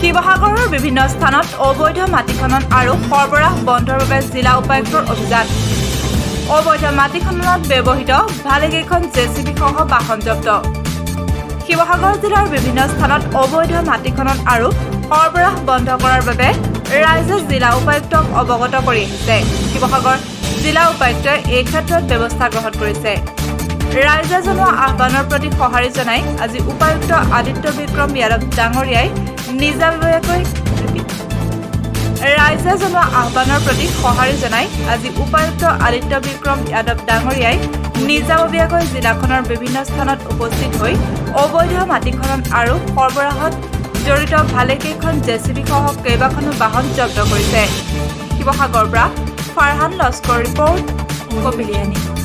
শিৱসাগৰৰ বিভিন্ন স্থানত অবৈধ মাটি খনন আৰু সৰবৰাহ বন্ধৰ বাবে জিলা উপায়ুক্তৰ অভিযান। অবৈধ মাটি খননত ব্যৱহৃত ভালেকেইখন জেচিবি সহ বাহন জব্দ। শিৱসাগৰ জিলাৰ বিভিন্ন স্থানত অবৈধ মাটি খনন আৰু সৰবৰাহ বন্ধ কৰাৰ বাবে ৰাইজে জিলা উপায়ুক্তক অৱগত কৰি আহিছে। শিৱসাগৰ জিলা উপায়ুক্তই এই ক্ষেত্ৰত ব্যৱস্থা গ্ৰহণ কৰিছে। ৰাইজে জনোৱা আহ্বানৰ প্ৰতি সঁহাৰি জনাই আজি উপায়ুক্ত আদিত্য বিক্ৰম যাদৱ ডাঙৰীয়াই নিজাববীয়াকৈ জিলাখনৰ বিভিন্ন স্থানত উপস্থিত হৈ অবৈধ মাটি খনন আৰু সৰবৰাহত জড়িত ভালেকেইখন জেচিবি সহ কেইবাখনো বাহন জব্দ কৰিছে। শিৱসাগৰৰ পৰা ফাৰহান লস্কৰ ৰিপৰ্ট, কপিলিয়ানী।